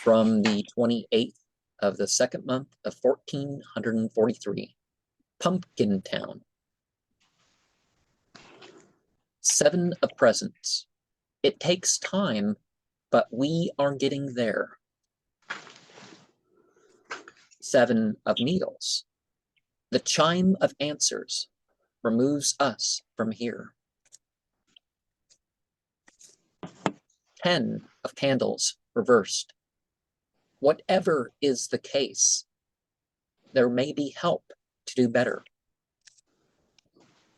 from the 28th of the second month of 1443, Pumpkin Town. 7 of presents. It takes time, but we are getting there. 7 of needles. The chime of answers removes us from here. 10 of candles reversed. Whatever is the case, there may be help to do better.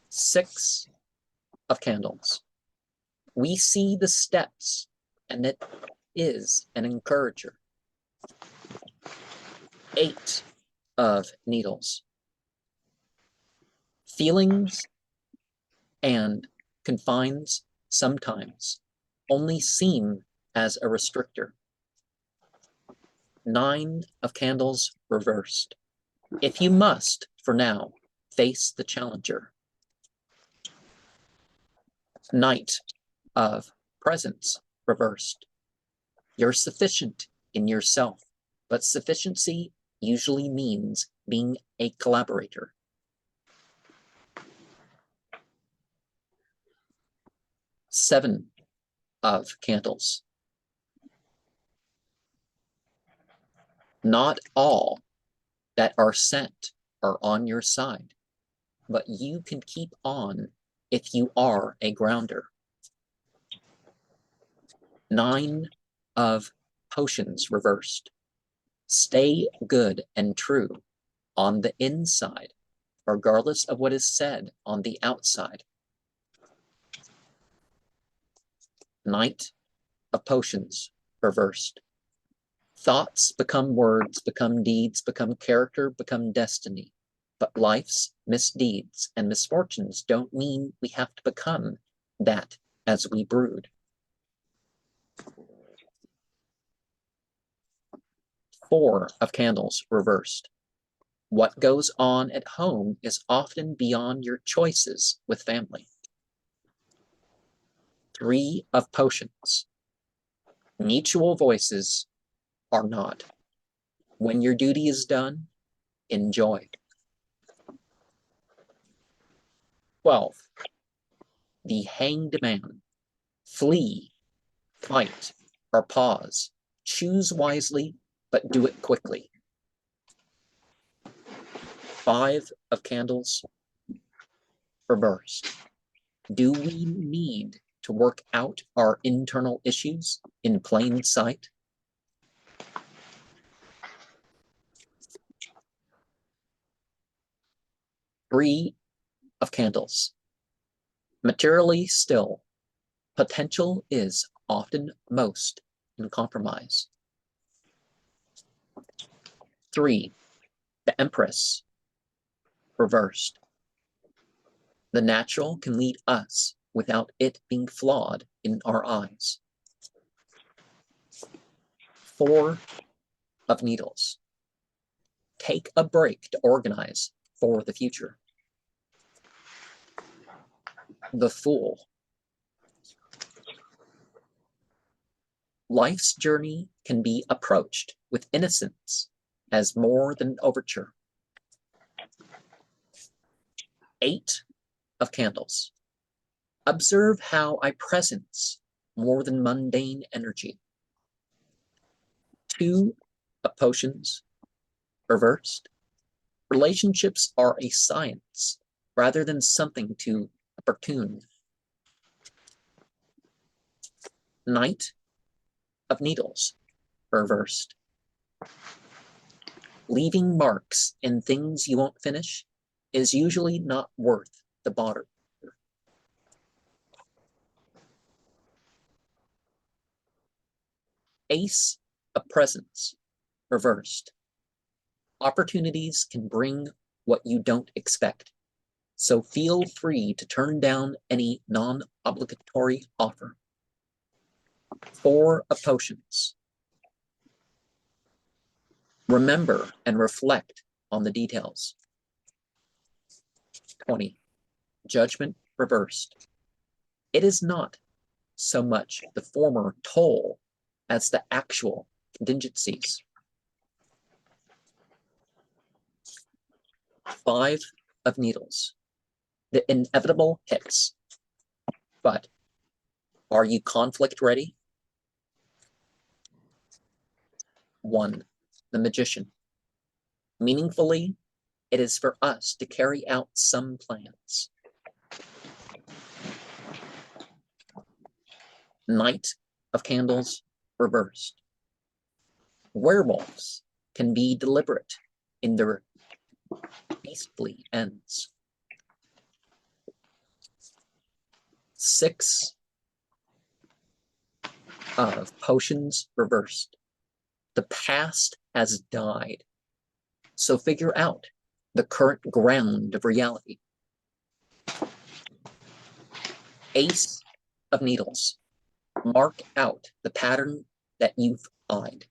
6 of candles. We see the steps, and it is an encourager. 8 of needles. Feelings and confines sometimes only seem as a restrictor. 9 of candles reversed. If you must, for now, face the challenger. Knight of presents reversed. You're sufficient in yourself, but sufficiency usually means being a collaborator. 7 of candles. Not all that are sent are on your side, but you can keep on if you are a grounder. 9 of potions reversed. Stay good and true on the inside, regardless of what is said on the outside. Knight of potions reversed. Thoughts become words, become deeds, become character, become destiny. But life's misdeeds and misfortunes don't mean we have to become that as we brood. 4 of candles reversed. What goes on at home is often beyond your choices with family. 3 of potions. Mutual voices are not. When your duty is done, enjoy. 12. The hanged man. Flee, fight, or pause. Choose wisely, but do it quickly. 5 of candles reversed. Do we need to work out our internal issues in plain sight? Three of candles. Materially still, potential is often most in compromise. 3, the Empress, reversed. The natural can lead us without it being flawed in our eyes. 4 of needles. Take a break to organize for the future. The Fool. Life's journey can be approached with innocence as more than an overture. 8 of candles. Observe how I presence more than mundane energy. 2 of potions, reversed. Relationships are a science rather than something to opportune. Knight of needles, reversed. Leaving marks in things you won't finish is usually not worth the bother. Ace of presents, reversed. Opportunities can bring what you don't expect, so feel free to turn down any non-obligatory offer. 4 of potions. Remember and reflect on the details. 20. Judgment reversed. It is not so much the former toll as the actual contingencies. 5 of needles. The inevitable hits. But are you conflict ready? 1. The magician. Meaningfully, it is for us to carry out some plans. Knight of Candles reversed. Werewolves can be deliberate in their beastly ends. 6 of Potions reversed. The past has died, so figure out the current ground of reality. Ace of Needles. Mark out the pattern that you've eyed.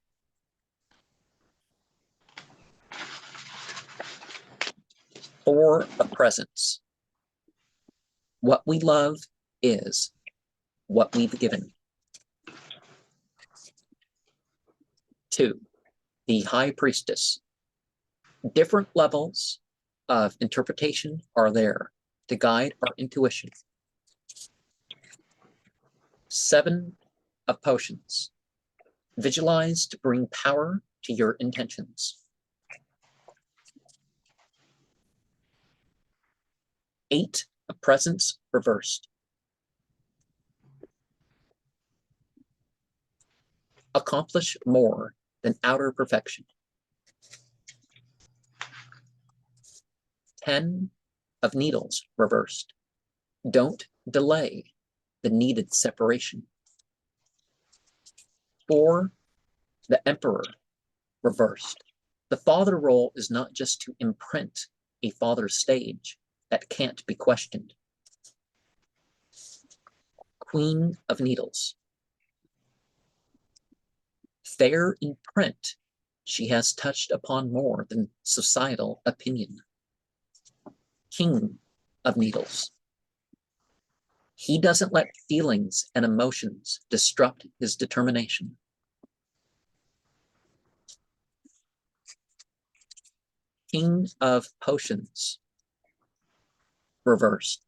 4 of Presents. What we love is what we've given. 2. The High Priestess. Different levels of interpretation are there to guide our intuition. 7 of Potions. Visualize to bring power to your intentions. 8 of Presents reversed. Accomplish more than outer perfection. 10 of Needles reversed. Don't delay the needed separation. 4, the Emperor reversed. The father role is not just to imprint a father's stage that can't be questioned. Queen of Needles. Fair in print, she has touched upon more than societal opinion. King of Needles. He doesn't let feelings and emotions disrupt his determination. King of Potions reversed.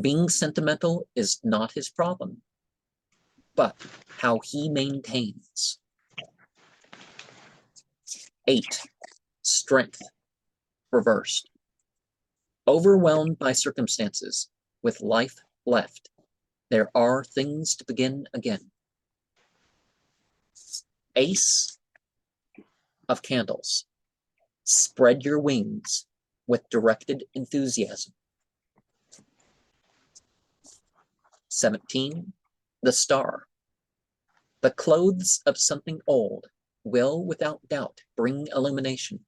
Being sentimental is not his problem, but how he maintains. 8, Strength reversed. Overwhelmed by circumstances, with life left, there are things to begin again. Ace of Candles. Spread your wings with directed enthusiasm. 17, the Star. The clothes of something old will, without doubt, bring illumination.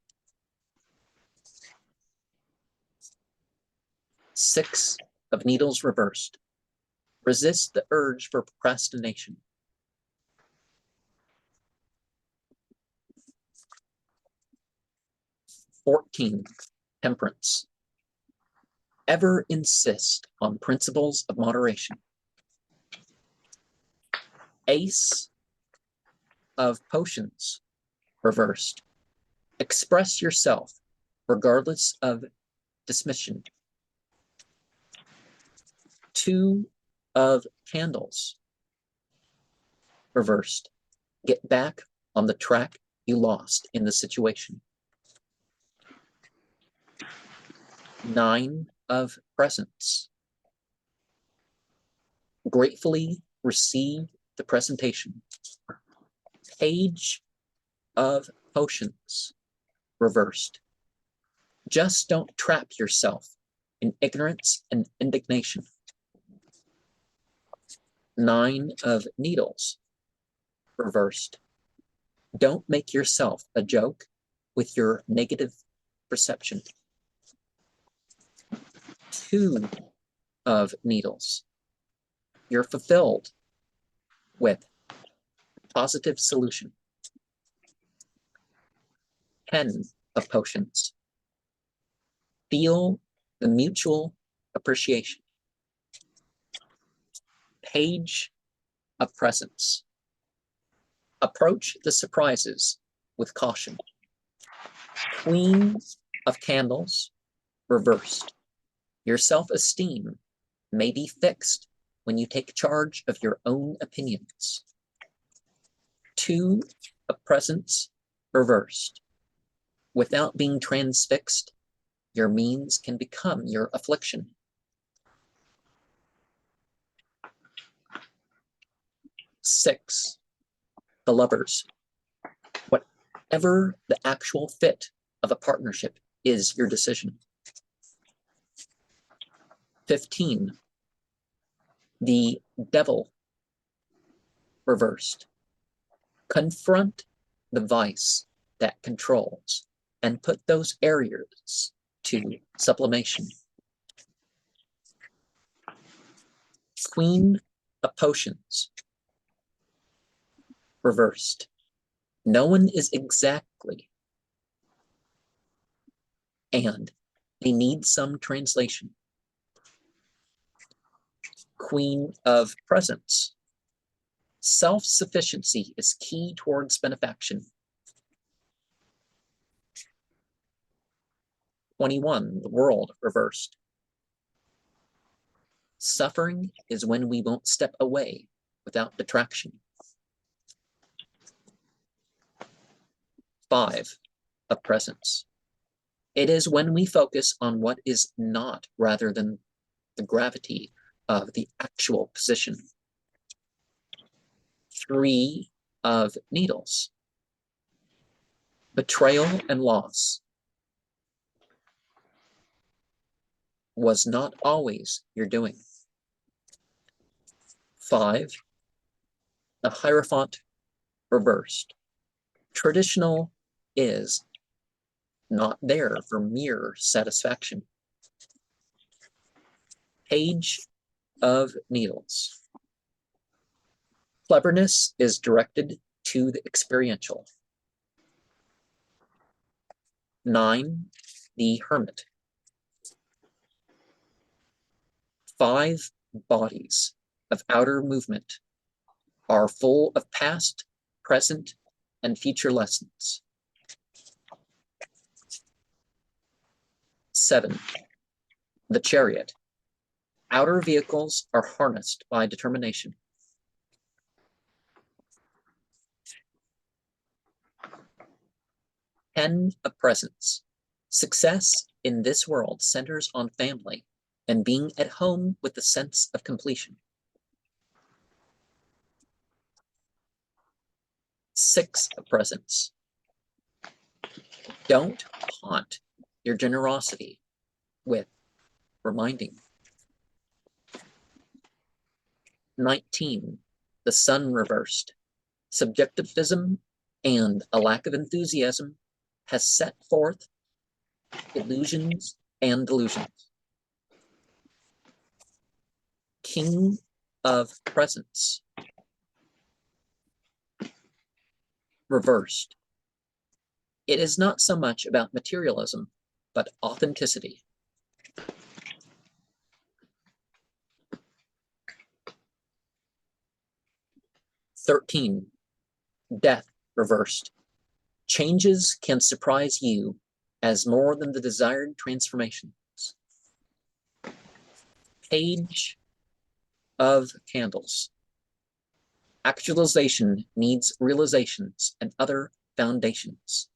6 of Needles reversed. Resist the urge for procrastination. 14, Temperance. Ever insist on principles of moderation. Ace of Potions reversed. Express yourself regardless of dismission. 2 of Candles reversed. Get back on the track you lost in the situation. 9 of Presents. Gratefully receive the presentation. Page of Potions reversed. Just don't trap yourself in ignorance and indignation. 9 of Needles reversed. Don't make yourself a joke with your negative perception. 2 of Needles. You're fulfilled with positive solution. 10 of Potions. Feel the mutual appreciation. Page of Presents. Approach the surprises with caution. Queen of Candles, reversed. Your self-esteem may be fixed when you take charge of your own opinions. Two of Presents, reversed. Without being transfixed, your means can become your affliction. Six, the Lovers. Whatever the actual fit of a partnership is your decision. 15, the Devil, reversed. Confront the vice that controls and put those areas to sublimation. Queen of Potions, reversed. No one is exactly, and they need some translation. Queen of Presents. Self-sufficiency is key towards benefaction. 21, the World, reversed. Suffering is when we won't step away without detraction. 5, of Presence. It is when we focus on what is not rather than the gravity of the actual position. 3 of Needles. Betrayal and loss was not always your doing. 5, the Hierophant, reversed. Traditional is not there for mere satisfaction. Page of Needles. Cleverness is directed to the experiential. 9, the Hermit. 5 bodies of outer movement are full of past, present, and future lessons. 7, the Chariot. Outer vehicles are harnessed by determination. 10 of Presence. Success in this world centers on family and being at home with the sense of completion. 6 of Presence. Don't haunt your generosity with reminding. 19, the Sun, reversed. Subjectivism and a lack of enthusiasm has set forth illusions and delusions. King of Presence, reversed. It is not so much about materialism, but authenticity. 13, Death, reversed. Changes can surprise you as more than the desired transformations. Page of Candles. Actualization needs realizations and other foundations.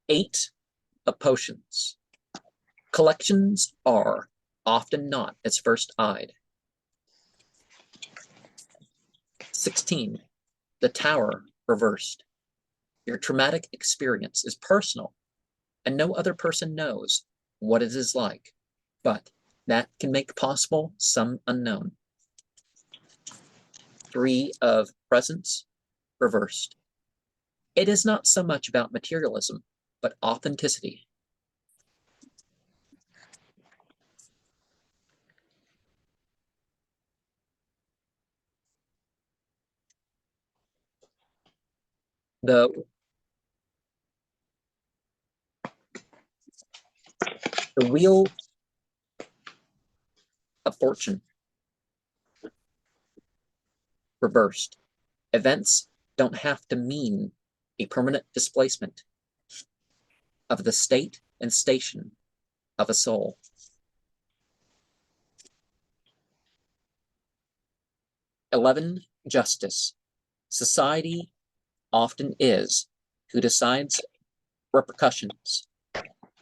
8 of Potions. Collections are often not as first eyed. 16, the Tower, reversed. Your traumatic experience is personal, and no other person knows what it is like, but that can make possible some unknown. 3 of Presence, reversed. It is not so much about materialism, but authenticity. The Wheel of fortune. Reversed. Events don't have to mean a permanent displacement of the state and station of a soul. Justice. Society often is who decides repercussions,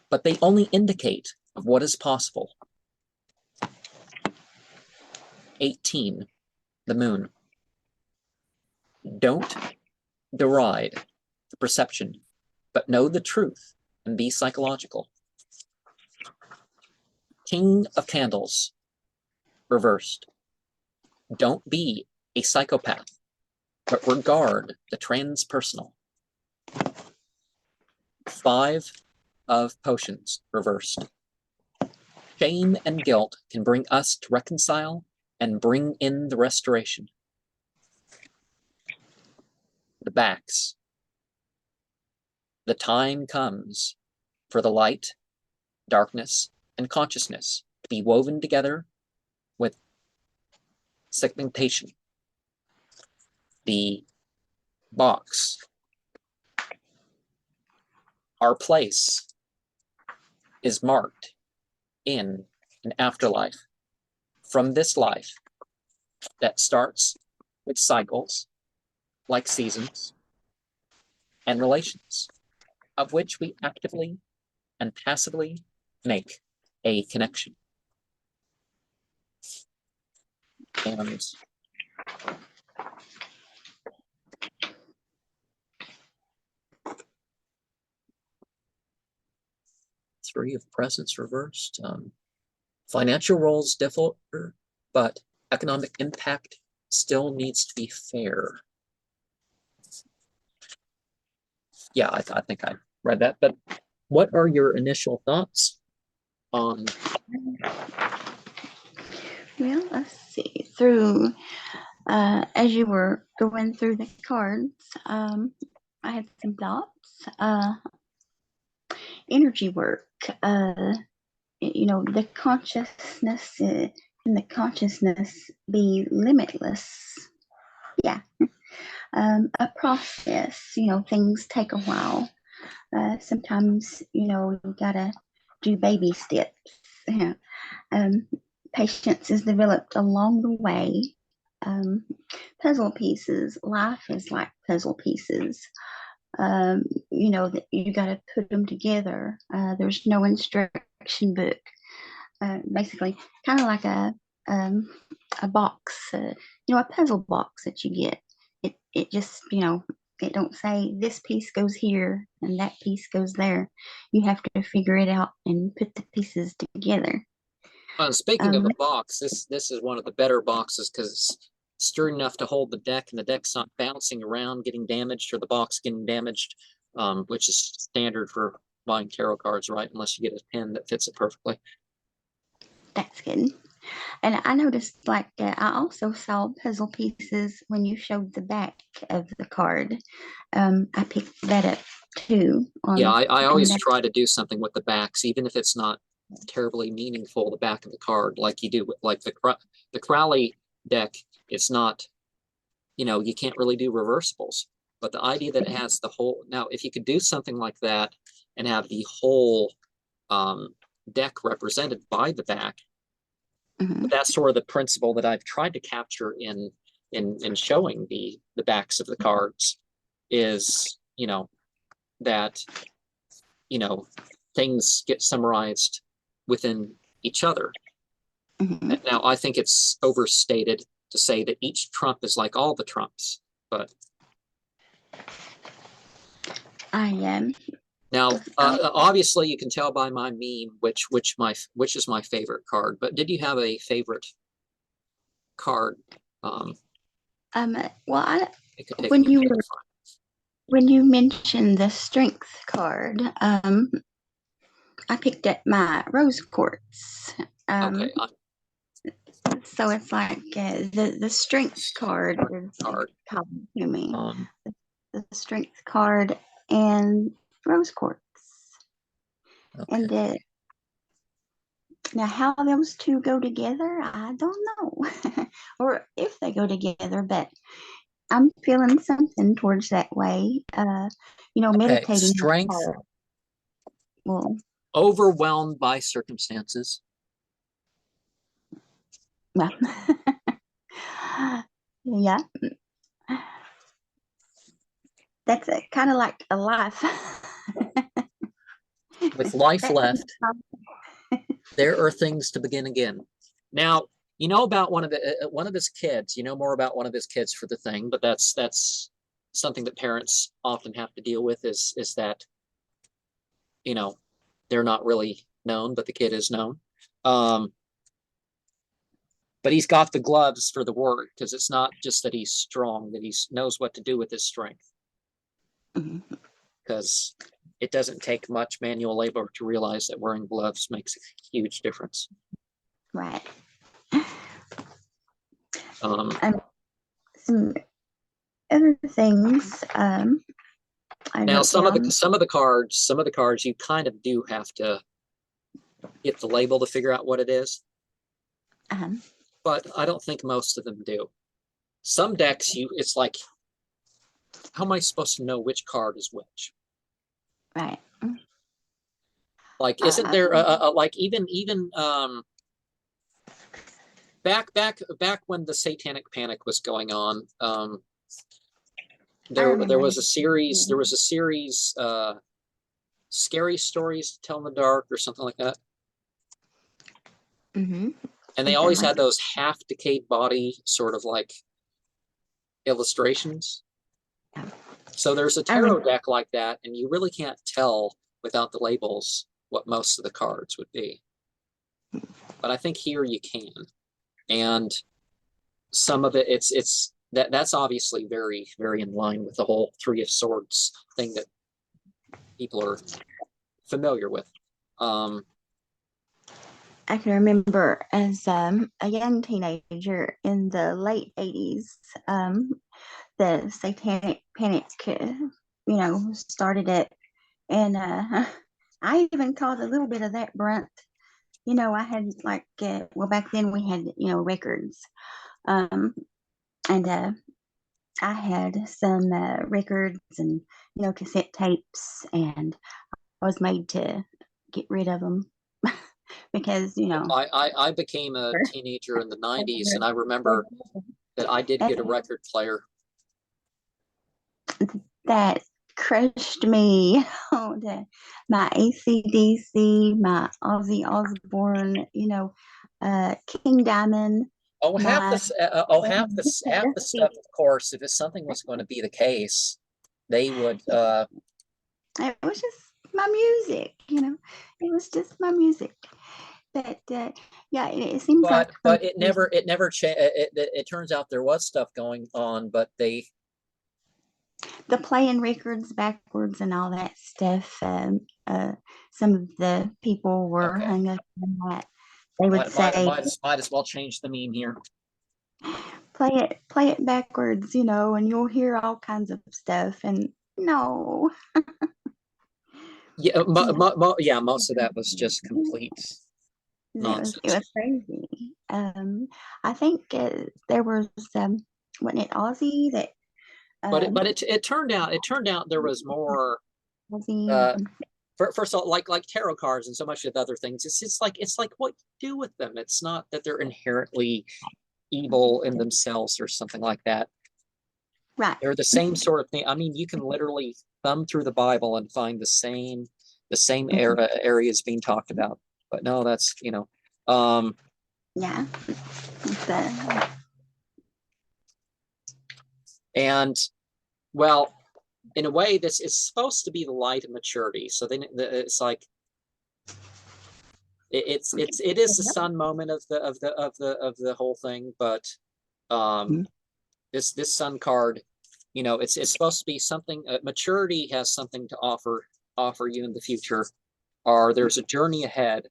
but they only indicate of what is possible. 18. The moon. Don't deride the perception, but know the truth and be psychological. King of Candles. Reversed. Don't be a psychopath, but regard the transpersonal. 5 of Potions. Reversed. Shame and guilt can bring us to reconcile and bring in the restoration. The backs. The time comes for the light, darkness, and consciousness to be woven together with segmentation. The box. Our place is marked in an afterlife from this life that starts with cycles like seasons and relations, of which we actively and passively make a connection. And 3 of Presence reversed. Financial roles differ, but economic impact still needs to be fair. Yeah, I think I read that, but what are your initial thoughts on? Well, let's see. Through, as you were going through the cards, I had some thoughts. Energy work, you know, the consciousness, can the consciousness be limitless? Yeah. A process, you know, things take a while. Sometimes, you know, you gotta do baby steps. Patience is developed along the way. Puzzle pieces, life is like puzzle pieces. You know, that you got to put them together. There's no instruction book. Basically, kind of like a box, you know, a puzzle box that you get. It just, you know, it don't say this piece goes here and that piece goes there. You have to figure it out and put the pieces together. Speaking of the box, this is one of the better boxes because it's sturdy enough to hold the deck, and the deck's not bouncing around, getting damaged, or the box getting damaged, which is standard for buying tarot cards, right? Unless you get a pen that fits it perfectly. That's good. And I noticed, like, I also saw puzzle pieces when you showed the back of the card. I picked that up too. Yeah, I always try to do something with the backs, even if it's not terribly meaningful. The back of the card, like you do with like the Crowley deck, it's not, you know, you can't really do reversibles. But the idea that it has the whole, now if you could do something like that and have the whole deck represented by the back, that's sort of the principle that I've tried to capture in showing the backs of the cards is, you know, that, you know, things get summarized within each other. Now, I think it's overstated to say that each trump is like all the trumps, but I am. Now, obviously, you can tell by my meme which is my favorite card. But did you have a favorite card? Well, it could take when you mentioned the strength card, I picked up my rose quartz. Okay. So it's like the strength card is coming to me. The strength card and rose quartz. Okay. And Now, how those two go together, I don't know, or if they go together, but I'm feeling something towards that way. Okay, Meditating strength will, overwhelmed by circumstances. well, yeah, that's kind of like a life. With life That's left, there are things to begin again. Now, you know about one of his kids. You know more about one of his kids for the thing, but that's something that parents often have to deal with is that they're not really known, but the kid is known. But he's got the gloves for the work because it's not just that he's strong, that he knows what to do with his strength. Because it doesn't take much manual labor to realize that wearing gloves makes a huge difference. Right. Um, some other things I now, wrote some of down. the cards, you kind of do have to get the label to figure out what it is. But I don't think most of them do. Some decks, it's like, how am I supposed to know which card is which? Right. Like, isn't there like even back when the Satanic Panic was going on, there was a series, Scary Stories to Tell in the Dark or something like that. Mm-hmm. And they always had those half decayed body sort of like illustrations. Yeah. So there's a tarot deck like that, and you really can't tell without the labels what most of the cards would be. But I think here you can. And some of that's obviously very, very in line with the whole Three of Swords thing that people are familiar with. I can remember as a young teenager in the late 80s, the Satanic Panic, started it. And I even caught a little bit of that brunt. I had back then we had, records. And I had some records and, cassette tapes, and I was made to get rid of them because, I became a teenager in the 90s, and I remember that I did get a record player. That crushed me. My AC/DC, my Ozzy Osbourne, King Diamond. Half the stuff, of course, if something was going to be the case, they would it was just my music, it was just my music. But yeah, it seems but like it never it turns out there was stuff going on, but the playing records backwards and all that stuff. Some of the people were hung up on that. They would say, might as well change the meme here. play it backwards, and you'll hear all kinds of stuff. And no. Yeah, most of that was just complete nonsense. It was crazy. I think there was wasn't it Ozzy that but it turned out there was more first of all, like tarot cards and so much of other things. It's like what you do with them. It's not that they're inherently evil in themselves or something like that. Right. They're the same sort of thing. I mean, you can literally thumb through the Bible and find the same areas being talked about. But no, that's yeah. And well, in a way, this is supposed to be the light of maturity. So then it's like it is the sun moment of the whole thing. But this sun card, it's supposed to be something. Maturity has something to offer you in the future, or there's a journey ahead,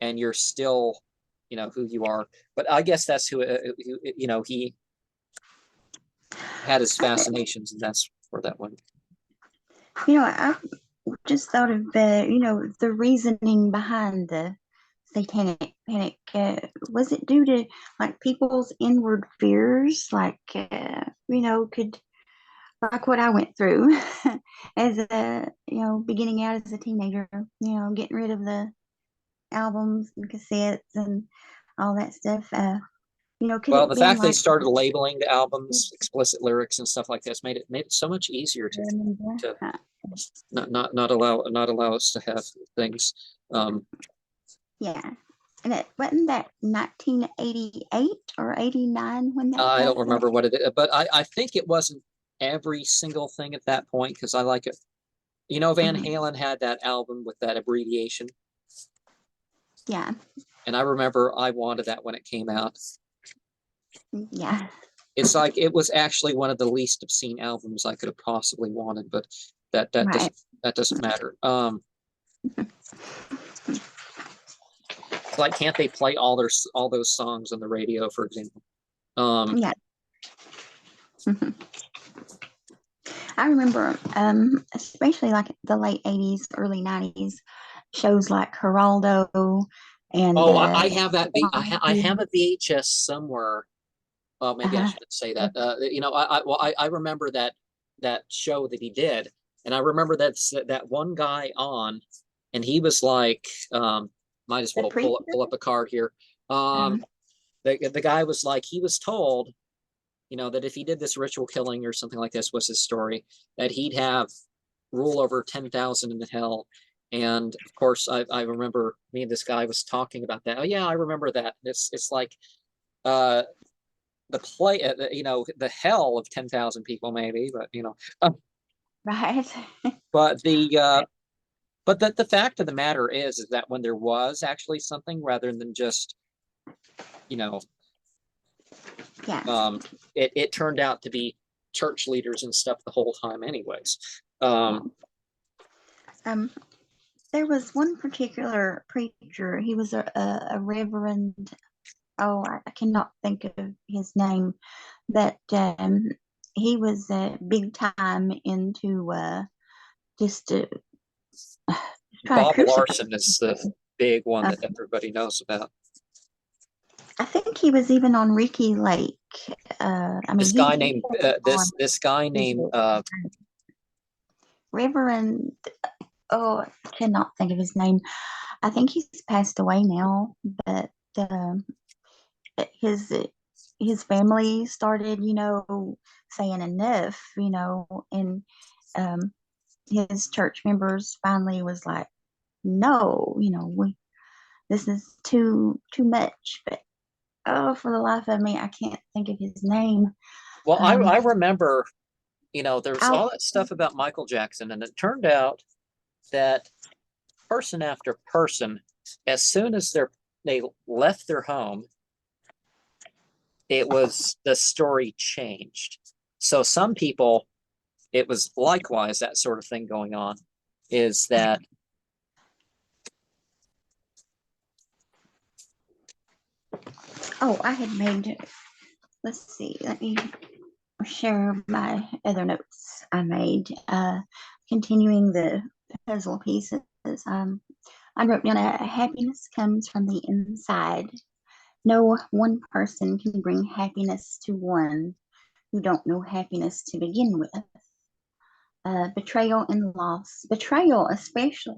and you're still, who you are. But I guess that's who he had his fascinations, and that's where that went. I just thought of the reasoning behind the satanic panic. Was it due to like people's inward fears, like could like what I went through as a beginning out as a teenager, getting rid of the albums and cassettes and all that stuff. Could Well, it the been fact they like started labeling the albums explicit lyrics and stuff like this made it so much easier to Huh. not allow us to have things. Yeah. And it wasn't that 1988 or 89 when that I don't was? remember what it is, but I think it wasn't every single thing at that point because I like it. Van Mhm. Halen had that album with that abbreviation, Yeah. and I remember I wanted that when it came out. Yeah. It's like it was actually one of the least obscene albums I could have possibly wanted, but that Right. doesn't matter. It's like can't they play all those songs on the radio, for example? Yeah. I remember, especially like the late 80s, early 90s, shows like Geraldo and Oh, I have that. I have a uh, VHS somewhere. Oh, maybe I shouldn't say that. I remember that show that he did, and I remember that one guy on, and he was like, might as the well preacher. pull up a card here. Um, The guy was like, he was told, that if he did this ritual killing or something like this was his story, that he'd have rule over 10,000 in the hell. And of course, I remember me and this guy was talking about that. Oh yeah, I remember that. It's like uh the play, the hell of 10,000 people maybe, but right. but the fact of the matter is that when there was actually something rather than just you know Yeah. it turned out to be church leaders and stuff the whole time anyways. Um, there was one particular preacher. He was a reverend. Oh, I cannot think of his name, but he was big time into just trying to Bob crucify. Larson is the big one Uh, that everybody knows about. I think he was even on Ricky Lake. I mean, This he guy named on this guy named Reverend. Oh, I cannot think of his name. I think he's passed away now, but um, his his family started, saying enough, and um, his church members finally was like, no, this is too much. But oh, for the life of me, I can't think of his name. well, Um, I remember, there's I'll all that stuff about Michael Jackson, and it turned out that person after person, as soon as they left their home, the story changed. So some people, it was likewise that sort of thing going on, is that I had made. Let's see. Let me share my other notes I made. Continuing the puzzle pieces. Um, I wrote down happiness comes from the inside. No one person can bring happiness to one who don't know happiness to begin with. Betrayal and loss. Betrayal, especially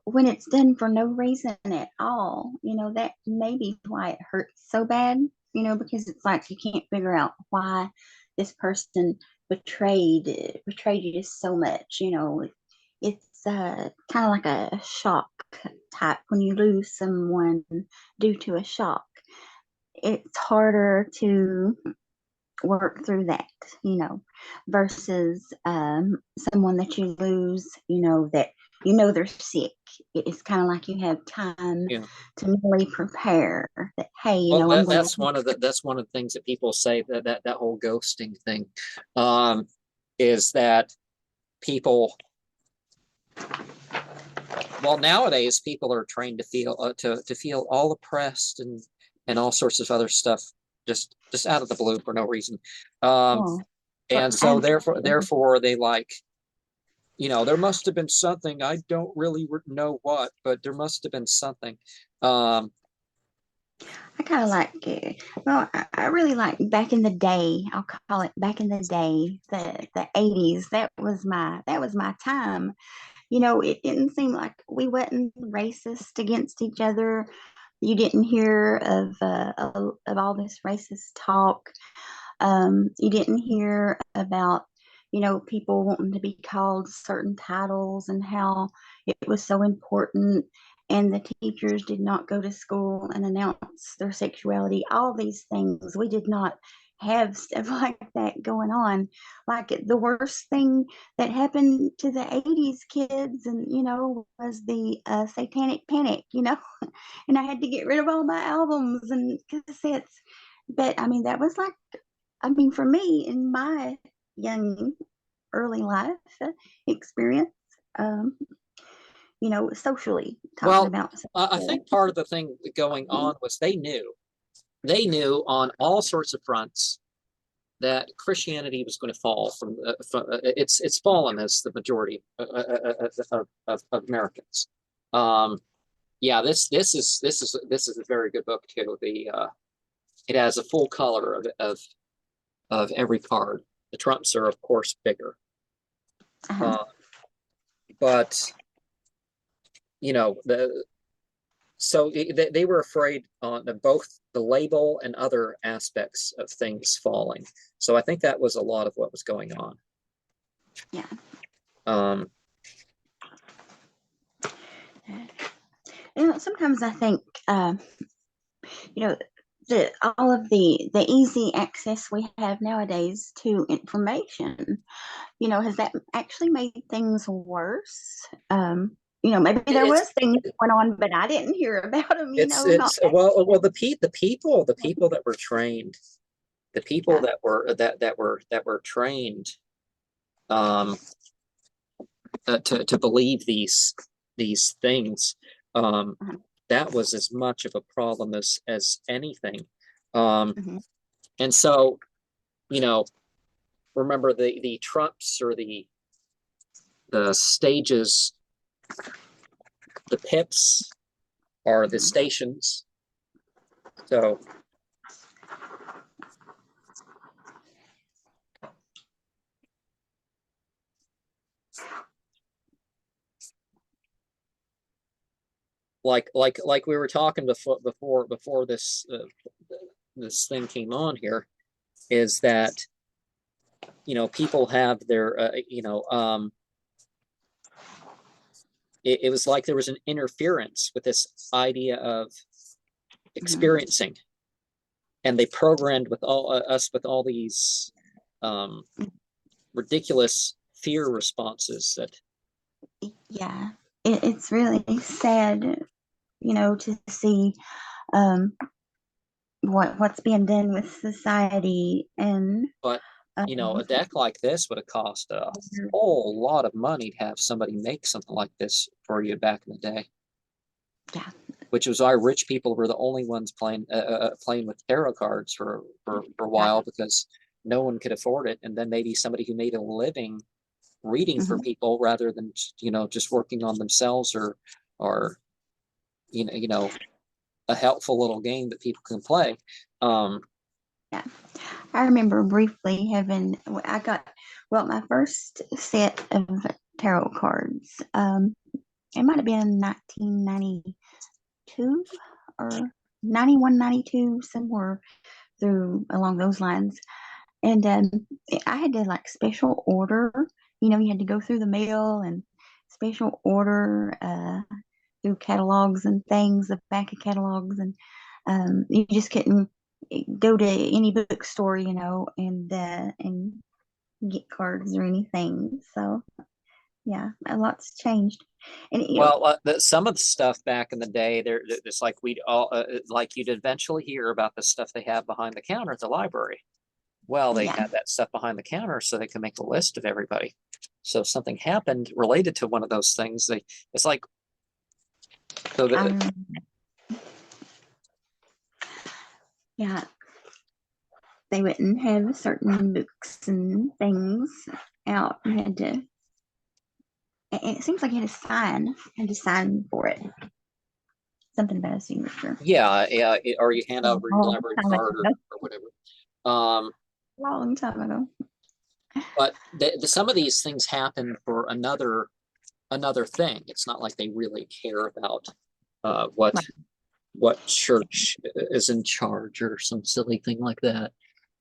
when it's done for no reason at all. That may be why it hurts so bad, because it's like you can't figure out why this person betrayed you so much. It's kind of like a shock type when you lose someone due to a shock. It's harder to work through that, versus someone that you lose, that they're sick. It's kind of like you have time you know, to mentally prepare that, hey, well, I'm going to. that's one of the things that people say that whole ghosting thing, is that people. Well, nowadays people are trained to feel to feel all oppressed and all sorts of other stuff just out of the blue for no reason. Oh, And so absolutely. therefore they like, there must have been something. I don't really know what, but there must have been something. I kind of like it. Well, I really like back in the day. I'll call it back in the day, the 80s. That was my time. It didn't seem like we wasn't racist against each other. You didn't hear of all this racist talk. You didn't hear about, people wanting to be called certain titles and how it was so important. And the teachers did not go to school and announce their sexuality. All these things. We did not have stuff like that going on. Like the worst thing that happened to the 80s kids, and, was the satanic panic, and I had to get rid of all my albums and cassettes. But I mean, that was like, for me in my young early life experience, um, socially talking Well, about I think part of the thing going on was they knew on all sorts of fronts that Christianity was going to fall it's fallen as the majority of Americans. Yeah, this is a very good book too. It has a full color of every card. The trumps are of course bigger, uh-huh. but so they were afraid on both the label and other aspects of things falling. So I think that was a lot of what was going on. Yeah. Um, Sometimes I think, you know, all of the easy access we have nowadays to information, has that actually made things worse? Maybe there it's was things going on, but I didn't hear about them. Not it's that. the people that were trained, the people Yeah. that were trained um, to believe these things. Uh-huh. That was as much of a problem as anything. Um, Mm-hmm. and so, you know, remember the trumps or the stages, the pips are the Mm-hmm. stations. So like we were talking before this thing came on here, is that people have their it was like there was an interference with this idea of Mm-hmm. experiencing, and they programmed with all us with all these um, ridiculous fear responses that Yeah, it's really sad, to see um, what's being done with society, and but um, a deck like this would have cost a whole lot of money to have somebody make something like this for you back in the day. yeah. Which was why rich people were the only ones playing with tarot cards for a Yeah. while, because no one could afford it, and then maybe somebody who made a living reading for Mm-hmm. people rather than just working on themselves, or a helpful little game that people can play. Yeah, I remember briefly having. I got, well, my first set of tarot cards. It might have been 1992 or 91, 92, somewhere through along those lines. And I had to like special order. You had to go through the mail and special order through catalogs and things, the back of catalogs, and you just couldn't go to any bookstore, and get cards or anything. So yeah, a lot's changed. And Well, some of the stuff back in the day, it's like we'd all like you'd eventually hear about the stuff they have behind the counter at the library. Well, they yeah, had that stuff behind the counter so they could make a list of everybody. So if something happened related to one of those things, it's like so that um, yeah, they wouldn't have certain books and things out. You had to, and it seems like you had to sign for it. something about a signature. Yeah, yeah, or you hand over your Long library time card ago. or whatever. Um, Long time ago. but some of these things happen for another thing. It's not like they really care about Right. what church is in charge or some silly thing like that.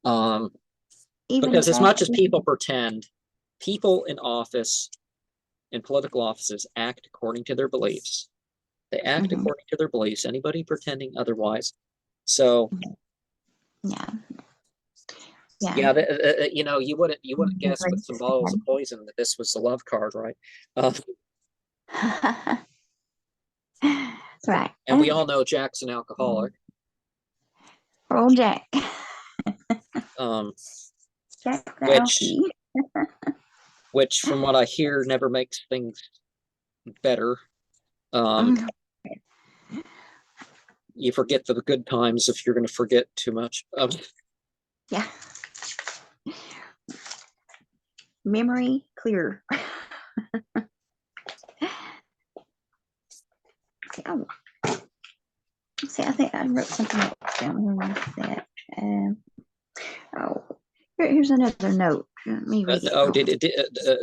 Um, Even because as back much as in, people pretend, people in office, in political offices, act according to their beliefs. They act Mhm. according to their beliefs. Anybody pretending otherwise. So Yeah, yeah. yeah, you know, you wouldn't guess with Very some bottles of sad. poison that this was the love card, right? Uh, Right. and we all know Jack's an alcoholic. Old Jack. Um, Jack the which Alky. from what I hear never makes things better. Um, Mhm. you forget the good times if you're going to forget too much. Yeah. Memory clear. Oh, see, I think I wrote something else down here with that. Oh, here's another note. Let me read it. oh,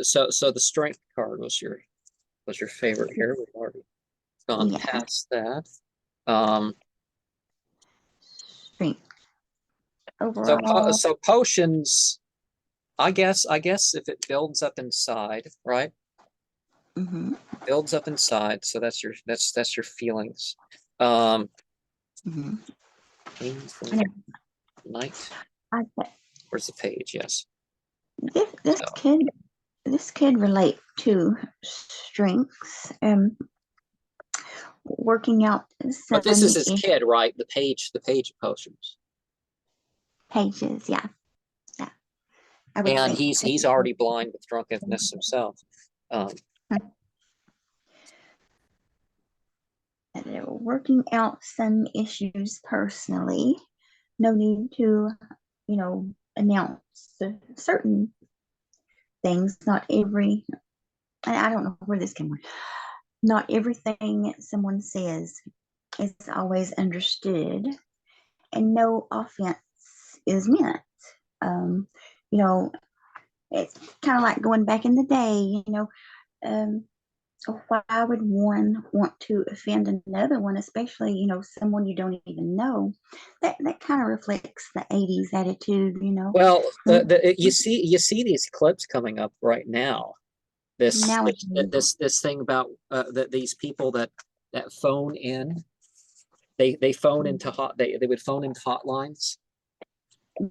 so the strength card was your favorite here. We've already gone Yeah, past that. Um, strength so overall. so potions, I guess if it builds up inside, right? Mm-hmm, Builds up inside, so that's your feelings. Um, mm-hmm. painful night. I, Where's the page? Yes. this So, could relate to strengths and working out but this is some his kid, right? The page of potions, pages. Yeah, yeah. I would and think he's already blind with drunkenness himself. Um, they're working out some issues personally. No need to, announce certain things. Not every, I don't know where this came from. Not everything someone says is always understood, and no offense is meant. Um, you know, it's kind of like going back in the day, um, why would one want to offend another one, especially, someone you don't even know? That kind of reflects the 80s attitude, well, Mm, you see these clips coming up right now. nowadays. This thing about that these people that phone in, they phone into they would phone into hotlines,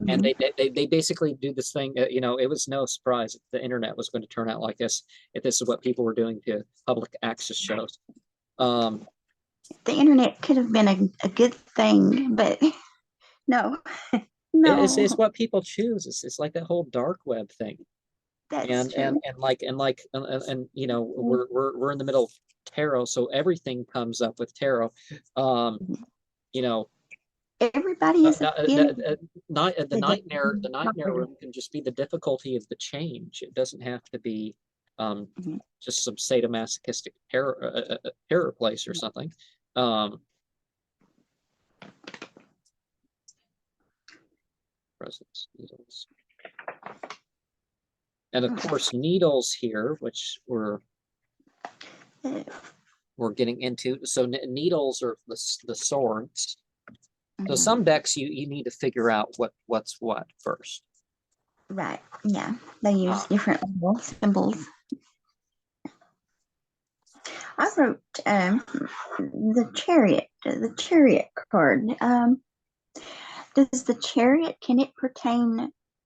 and Mhm. they basically do this thing. It was no surprise that the internet was going to turn out like this if this is what people were doing to public access shows. Um, The internet could have been a good thing, but no, it's no, what people choose. It's like that whole dark web thing, that's and and true. and like and we're in the middle of tarot, so everything comes up with tarot. Um, you know, Everybody is offended the today. nightmare room can just be the difficulty of the change. It doesn't have to be Mhm. just some sadomasochistic terror place or something. Um, presence needles, and of course needles here, which we're getting into. So needles are the swords. So Mhm. some decks you need to figure out what's what first. Right. Yeah. They use Uh, different little symbols. I wrote the chariot card. Does the chariot, can it pertain